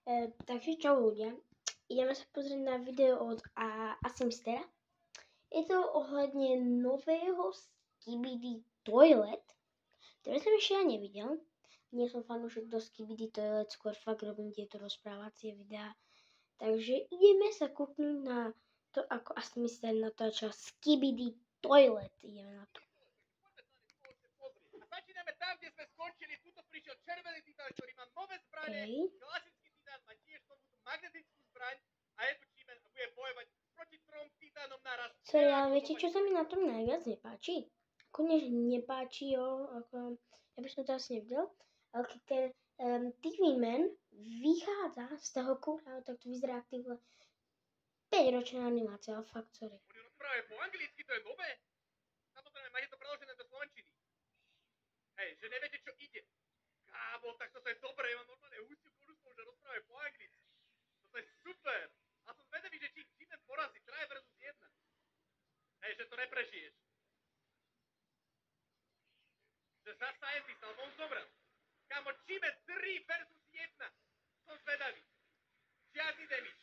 Takže čau ľudia, ideme sa pozrieť na video od Asimstera. Je to ohľadne nového Skibidi Toilet, ktoré som ešte ja nevidel. Nie som fanúšik do Skibidi Toilet, skôr fakt robím tieto rozprávacie videá. Takže ideme sa kúknúť na to, ako Asimster natáča Skibidi Toilet. Ideme na to. Začíname tam, kde sme skončili. Tuto prišiel červený titán, ktorý má nové zbrane. Klasický titán má tiež tú magnetickú zbraň a je tu G-Man a bude bojovať proti 3 titánom naraz. Sorry, ale viete, čo sa mi na tom najviac nepáči? Konec nepáči, ako, ja by som to asi nevidel, ale keď ten TV-man vychádza z toho kúra, tak to vyzerá ako 5-ročná animácia, ale fakt, sorry. Oni rozprávajú po anglicky, to je nové. Samozrejme, máte to preložené do slovenčiny. Hej, že neviete, čo ide. Kámo, tak toto je dobré, ja mám normálne hustiu kurusku, že rozprávajú po anglicky. Toto je super. A som zvedavý, že či G-Man porazí 3 versus 1. Hej, že to neprežiješ. Že za Scientist, alebo on zomrel. Kámo, G-Man 3 versus 1. Som zvedavý. Žiadny damage.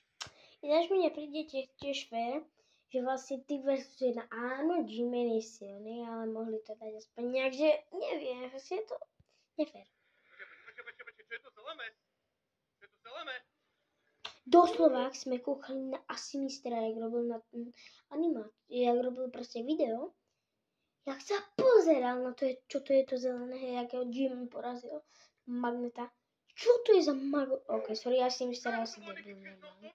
Ináč mi nepríde tiež fér, že vlastne ty versus 1, áno, G-Man je silný, ale mohli to dať aspoň nejak, že neviem, že je to nefér. Počkaj, čo je to zelené? Čo je to zelené? Doslova, ak sme kúkali na Asimistera, jak robil na jak robil proste video, jak sa pozeral na to, čo to je to zelené, jak ho G-Man porazil Magneta. Čo to je za Ok, sorry, Asimistera asi debil nemám.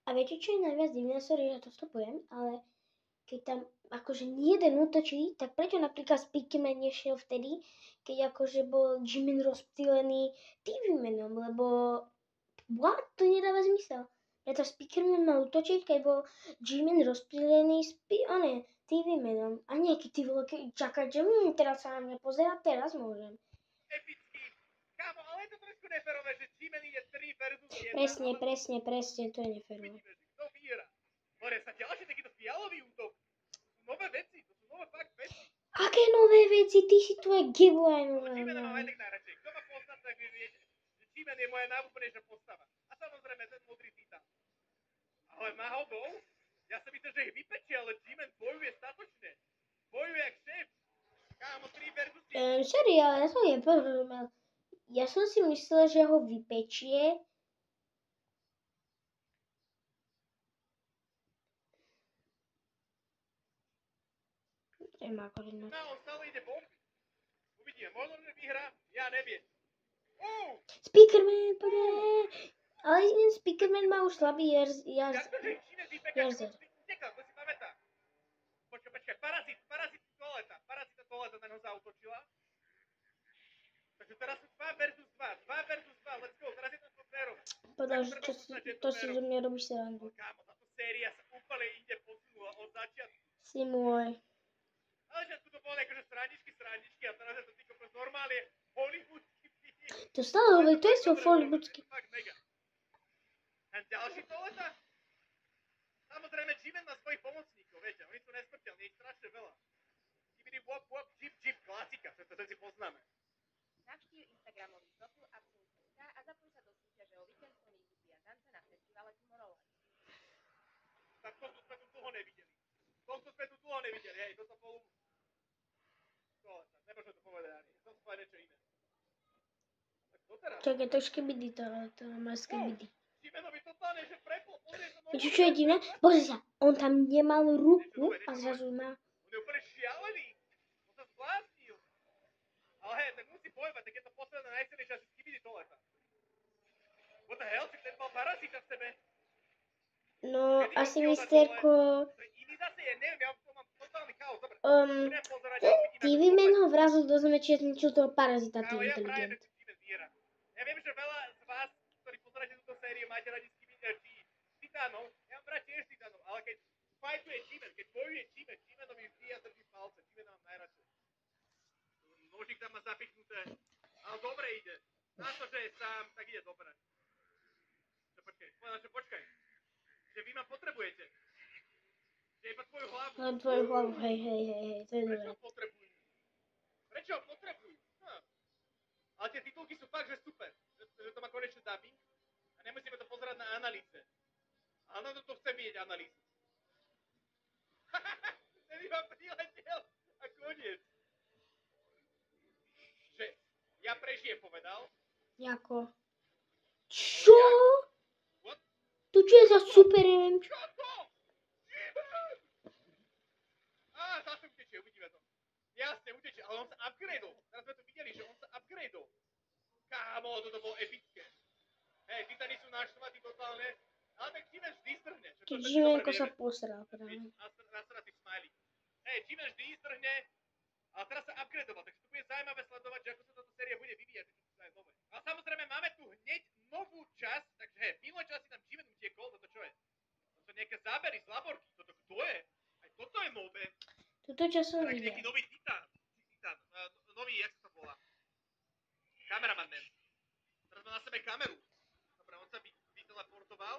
A viete, čo je najviac divné? Sorry, že to stopujem, ale keď tam akože jeden útočí, tak prečo napríklad Speakerman nešiel vtedy, keď akože bol G-Man rozptýlený TV-manom, lebo what? To nedáva zmysel. Preto Speakerman mal útočiť, keď bol G-Man rozptýlený TV-manom. A nie, keď ty vole čakať, že teraz sa na mňa pozerá, teraz môžem. Epický. Kámo, ale je to trošku neférové, že G-Man ide 3 versus 1. Presne, to je neférové. Vidíme, že kto vyhrá. Hore sa ďalší takýto fialový útok. To sú nové veci, to sú nové fakt veci. Aké nové veci? Ty si tu aj giveaway. Ale G-Mana mám aj tak najradšej. Kto ma pozná, tak vie viete, že G-Man je moja najúplnejšia postava. A samozrejme ten modrý titán. Ale náhodou, ja som myslel, že ich vypečie, ale G-Man bojuje statočne. Bojuje jak šéf. Kámo, 3 versus 1. Sorry, ale ja som neporozumel. Ja som si myslel, že ho vypečie. No, on stále ide bomby. Uvidíme, možno, že vyhrá, ja neviem. Speakerman, poďme. Ale jeden Speakerman má už slabý Jak to, že G-Man vypeká, že on utekal, to si pamätá. Počkaj, parazita toaleta na ňo zaútočila. Takže teraz sú 2 versus 2, let's go, teraz je to férové. Podľa, že to si zo mňa robíš srandu. Kámo, táto séria sa úplne inde posunula od začiatku. Si môj. Ale že tu to bolo akože srandičky a teraz je to týko normálne hollywoodsky. To stále hovorí, to je so hollywoodsky. Fakt mega. A ďalší toaleta? Samozrejme, G-Man má svojich pomocníkov, viete, oni sú nesmrteľní, ich strašne veľa. Skibidi wop wop, jip, klasika, to si poznáme. Navštív Instagramový profil Asimstera a zapoj sa do súťaže o víkendskú hudby a tance na festivale Tomorrowland. Tak to sme tu dlho nevideli. Hej, toto bol... Nemôžem to povedať ani, som to povedať niečo iné. Tak to teraz? Čakaj, to Skibidi, to má Skibidi. G-Manovi totálne, že prepol, pozrie sa Viete, čo je divné? Pozri sa, on tam nemal ruku a zrazu má... On je úplne šialený. On sa zbláznil. Ale hej, tak musí bojovať, tak je to posledná najsilnejšia asi Skibidi toaleta. What the hell, ten mal parazita v sebe. No, Asimisterko... Iný zase je, neviem, ja mám totálny chaos, dobre. TV-man ho vrazil do zeme, čiže zničil toho parazita, tým Kámo, ja prajem, inteligent. že G-Man vyhrá. Ja viem, že veľa z vás, ktorí pozeráte túto sériu, máte radi titánov. Ja mám rád tiež titánov, ale keď fightuje G-Man, keď bojuje G-Man, G-Manovi vždy ja držím palce, G-Man mám najradšej. Nožík tam má zapichnuté, ale dobre ide. Na to, že je sám, tak ide dobre. Počkaj. Že vy ma potrebujete. Že iba tvoju hlavu. Len tvoju hlavu, hej, to je dobré. Prečo ho potrebujú? Ale tie titulky sú fakt, že super. Že to má konečne dubbing a nemusíme to pozerať na analýze. Ale na to chcem vidieť analýzu. Ten iba priletel a koniec. Že ja prežijem povedal. Jako? Čo? What? To čo je za super event? Čo to? Zase utečie, uvidíme to. Jasne, utečie, ale on sa upgradeol. Teraz sme to videli, že on sa upgradeol. Kámo, toto bolo epické. Hej, Titani sú naštvatí totálne, ale tak Jimen vždy strhne. Keď Živenko sa posral práve. Nasratý smiley. Hej, Jimen vždy strhne, ale teraz sa upgradeoval, takže to bude zaujímavé sledovať, že ako sa táto séria bude vyvíjať, že čo je nové. Ale samozrejme máme tu hneď novú časť, takže hej, v minulej časti tam Jimen utiekol, toto čo je? To sú nejaké zábery z laborky, toto kto je? Aj toto je nové. Toto časom Tak videl. nejaký nový Titan, nový, jak sa to volá? Kameraman man. Teraz má na sebe kameru. Dobre, on sa vyteleportoval.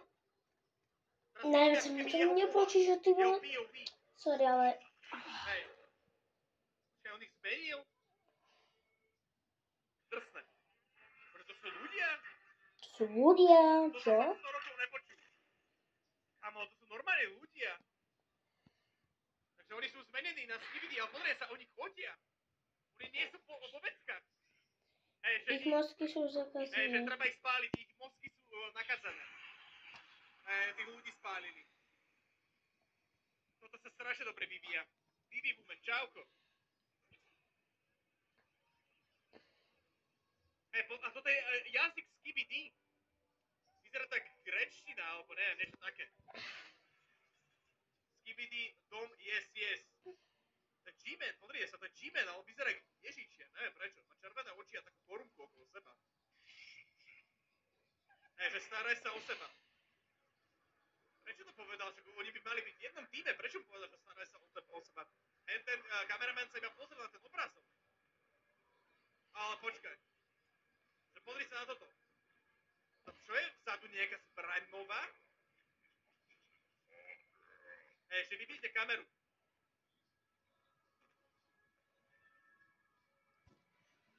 Najviac sa mi to nepáči, že ty vole. POV. Sorry, ale... Hej. Počkaj, on ich zmenil? Drsné. Protože to sú ľudia? To sú ľudia, To čo? som 100 rokov nepočul. Kamo, to sú normálne ľudia. Takže oni sú zmenení na skibidi, ale pozrie sa, oni chodia. Oni nie sú po veckách. Hej, že Ich mozky sú hej, že zakazené. treba ich spáliť, ich mozky sú nakazané. Tých ľudí spálili. Toto sa strašne dobre vyvíja. Bibi Bumen, čauko. Hej, a toto je jazyk skibidi. Vyzerá tak gréčtina, alebo neviem, niečo také. Skibidi, dom, yes, yes. To je G-Man, pozrie sa, to je G-Man, ale vyzerá jak Ježičia, neviem prečo. Má červené oči a takú korunku okolo seba. Hej, že staraj sa o seba. Prečo to povedal, že oni by mali byť v jednom týme? Prečo mu povedal, že staraj sa o seba? Ten kameraman sa iba pozrel na ten obrazok. Ale počkaj. Že pozri sa na toto. To čo je vzadu nejaká zbraň nová? Hej, že vypíšte kameru.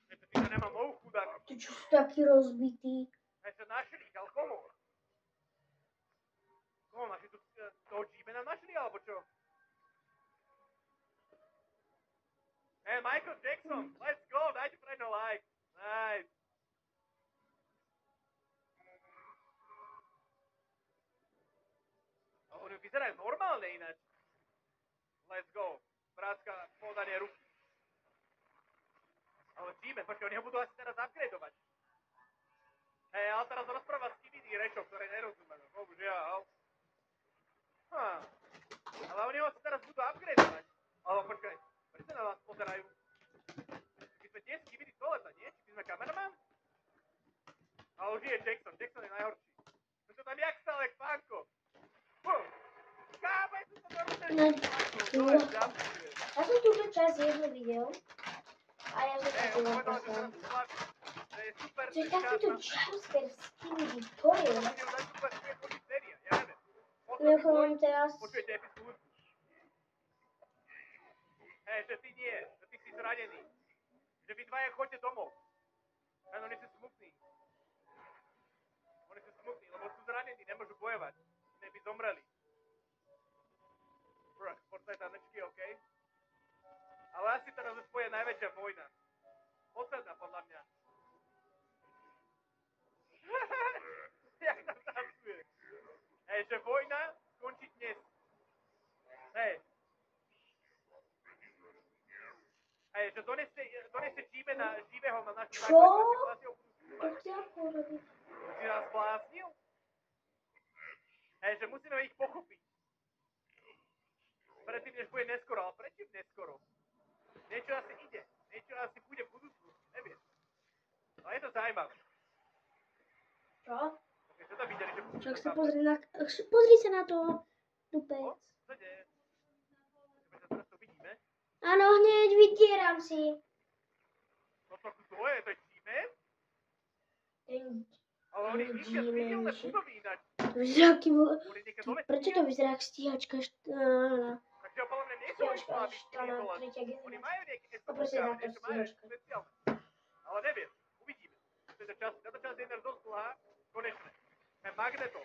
Hej, to ty to nemal novú chudák. Ty čo sú takí rozbití? Hej, sa našli, ale koho? Koho našli? Toho G-Mana našli, alebo čo? Hej, Michael Jackson, let's go, dajte pre ňo like. Nice. Oni vyzerajú normálne ináč. Let's go. Vrátka, podanie ruky. Ale G-Man, počkaj, oni ho budú asi teraz upgradeovať. Hej, ale teraz rozpráva s tými rečou, ktoré nerozumejú. Bohužiaľ. Ale oni ho asi teraz budú upgradeovať. Ale počkaj, prečo na vás pozerajú? My sme tiež skibili toaleta, nie? Či my sme kameraman? Ale už je Jackson, Jackson je najhorší. Prečo tam jak stále, jak pánko? Kámo, ja som to normálne Ja som túto časť jednu videl. A ja som to on povedal, že poslal. teraz slabý. To je super, Čo je takýto jumpscare s kými, to je? Ja neviem. Mimochodom teraz... Počujete epickú hudbu. Hej, že ty nie, že ty si zranený. Že vy dvaja choďte domov. Hej, oni sú smutní. Oni sú smutní, lebo sú zranení, nemôžu bojovať. Iné by zomreli. Brr, sportaj tanečky, okej? Ale asi teraz už bude najväčšia vojna. Posledná podľa mňa. Jak tam tancuje. Hej, že vojna skončí dnes. Hej. Hej, že doneste G-Mana živého na našu Čo? základňu. To chce ako robiť? Si nás zbláznil? Hej, že musíme ich pochopiť. Predtým, než bude neskoro, ale prečo neskoro? Niečo asi ide. Niečo asi bude v budúcnosti, neviem. Ale je to zaujímavé. Čo? Takže čo tam videli, že budú Však tam sa tam? pozri sa na to, tupec. Čo sa deje? Teraz to vidíme. Áno, hneď vytieram si. No to kto je? To je G-Man? Ten... Ale oni ničia zviditeľné G-Man, budovy ináč. To vyzerá aký bol... Oni niekde dole Prečo to vyzerá ako stíhačka Takže podľa mňa nie sú oni Stíhačka slabí, štana vole. tretia Oni generácia. majú nejaké Poprosím SPK, na to niečo majú stíhačka. špeciálne. Ale neviem, uvidíme. Druhá, konečné. Magneto.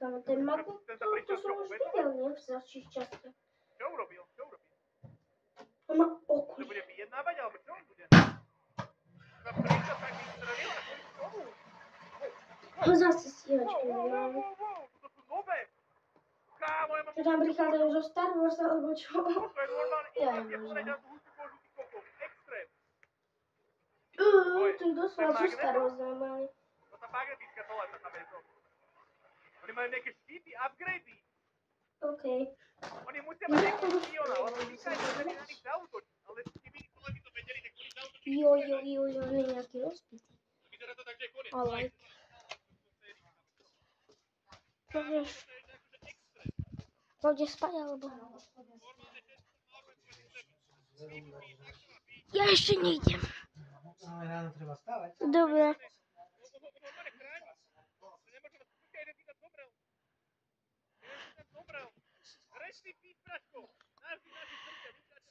Kámo, ten magnet, to som už videl, nie? V ďalších častiach. Čo urobil? On má To okuť. bude vyjednávať, alebo čo on bude? Iba prečo tak vystrelila? Kvôli čomu? Ho zase stíhačky nemám. To sú nové. Kámo, ja mám... Čo tam prichádzajú zo Star Wars, alebo čo? To je normálne Ja invazie, nemôžem. pozrieť na tú hustú kožu, ty kokos. Extrém. To je doslova zo Star Wars normálne. To tá magnetická toleta tam je to. Oni majú nejaké štíty, upgrady. OK. Oni musia mať nejakého špiona, lebo týkajú, že by na nich zautočí. Ale keby by to vedeli, tak oni zautočí. Jo, on je nejaký rozbitý. Vyzerá to tak, že je koniec. I like. Povieš, pôjde spať, alebo... Ja ešte nejdem. Ráno treba stávať. Dobre. Rešti píspračko. Naši srdcia, vytlačí